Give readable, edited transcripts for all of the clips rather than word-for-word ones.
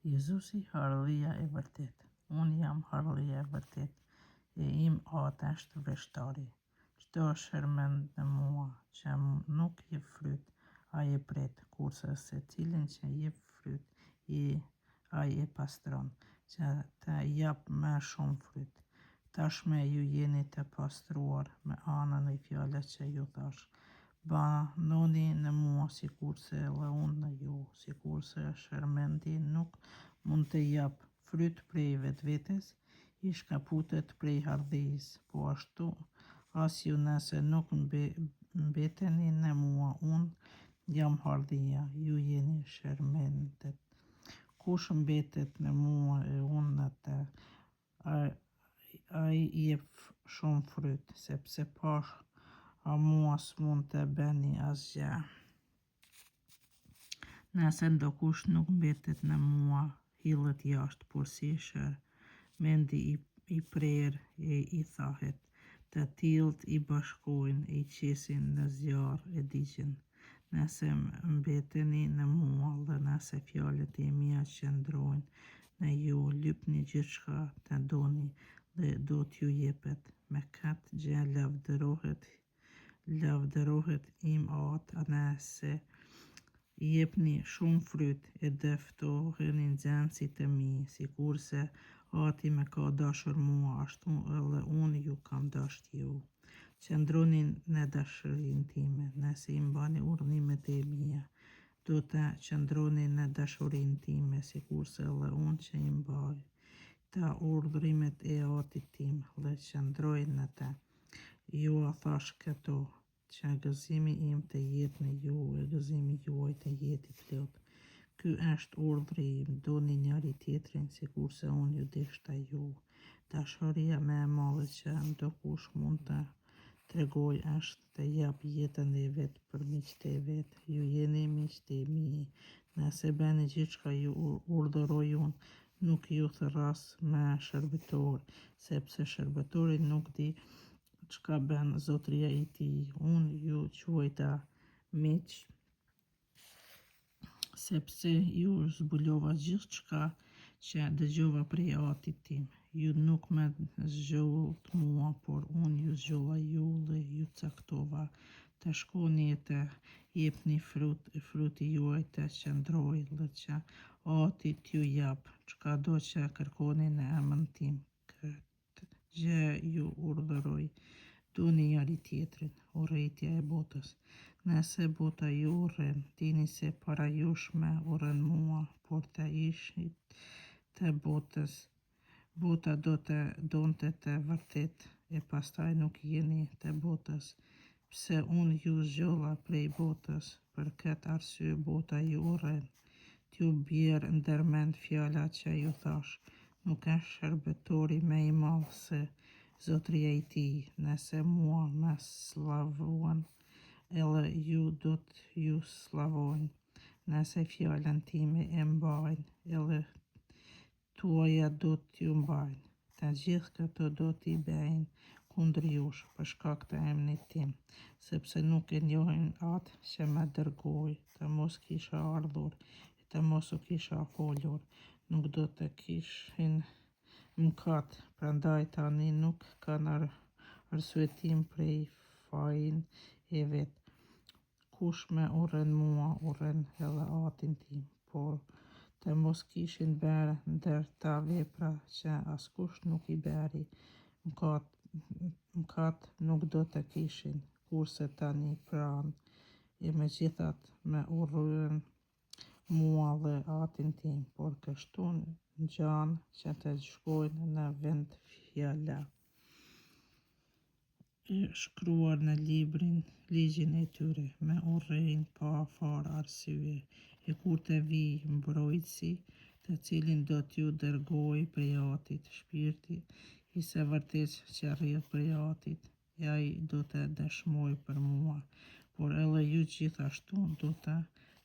Jezusi ardhia e vërtet. Unë jam ardhia e vërtet, e im atë është veshtari. Çdo shërmend në mua që nuk jep fryt, ai e pret, kurse se cilin që jep fryt, ai e pastron, që të jap më shumë fryt. Tashme ju jeni të pastruar me anën e fjalës që ju thash. Banoni në mua sikurse edhe unë në ju, sikurse shërmendi nuk mund të jap fryt prej vetvetes, i shkaputet prej ardhisë, po ashtu as ju nëse nuk mbeteni në mua, unë jam ardhia, ju jeni shërmendet. Kush mbetet në mua e unë në të, ai jep shumë fryt, sepse pa mua s'mund të bëni asgjë. Nëse ndokush nuk mbetet në mua, hillet jashtë, por si shërmendi i prerë e i thahet, të tillët i bashkojnë e i qesin në zjarr e digjen. Nëse mbeteni në mua dhe nëse fjalët e mia qëndrojnë në ju, lypni gjithçka të doni dhe do t'ju jepet. Me këtë gjë lavdërohet im atë, nëse jepni shumë fryt e dëftoheni nxënësit e mi, sikurse Ati me ka dashur mua, ashtu edhe unë ju kam dashur ju. Qëndroni në dashurinë time, nëse i mbani urdhrimet e mia, do të qëndroni në dashurinë time, sikurse edhe unë që i mbaj të urdhrimet e Atit tim dhe qëndroj në të. Ju a thash këto, që gëzimi im të jetë në ju e gëzimi juaj të jetë i plot. Ky është urdhri im, doni njëri tjetrin sikurse unë ju deshta ju. Dashuria më e madhe që ndokush mund të tregoj është të jap jetën e vet për miqtë e vet. Ju jeni miqtë e mi. Nëse bëni gjithçka ju urdhëroj unë, nuk ju therras me shërbëtor, sepse shërbëtori nuk di çka bën zotëria e tij. Unë ju quajta miq, sepse ju zbulova gjithçka që dëgjova prej Atit tim. Ju nuk më zgjodhët mua, por unë ju zgjodha ju dhe ju caktova të shkoni e të jepni fruti juaj të qëndrojë dhe që Ati t'ju jap çkado që kërkoni në emrin tim. Këtë gjë ju urdhëroj, doni njëri tjetrin. Urrejtja e botës. Nëse bota ju urren, dini se para jush me urren mua, por të ishit të botës, bota do të donte të vërtet, e pastaj nuk jeni të botës. Pse unë ju zgjodha prej botës, për këtë arsye bota ju urren. T'ju bjerë ndërmend fjala që ju thash, nuk është shërbëtori më i madh se zotëria e tij. Nëse mua më sllavohen, edhe ju do t'ju sllavojnë. Nëse fjalën time e mbajnë, edhe tuaja do t'ju mbajnë. Të gjithë këto do t'i bëjnë kundër jush për shkak të emrit tim, sepse nuk e njohin atë që më dërgoi. Të mos kisha ardhur e të mos u kisha folur, nuk do të kishin mëkat, prandaj tani nuk kanë arsyetim prej fajin e vet. Kush më urren mua, urren edhe Atin tim, por të mos kishin bërë ndër ta vepra që askush nuk i bëri, mëkat nuk do të kishin, kurse tani pranë e megjithatë më urryen mua dhe Atin tim, por kështu ngjanë që të shkojnë në vend fjala e shkruar në ligjin e tyre, me urrejnë pa fare arsye. E kur të vijë mbrojtësi, të cilin do t'ju dërgoj prej Atit, shpirti i së vërtetë që rrjedh prej Atit, e ai do të dëshmoj për mua, por edhe ju gjithashtu do të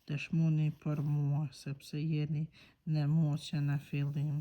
dëshmoni për mua, sepse jeni në mua që në fillim.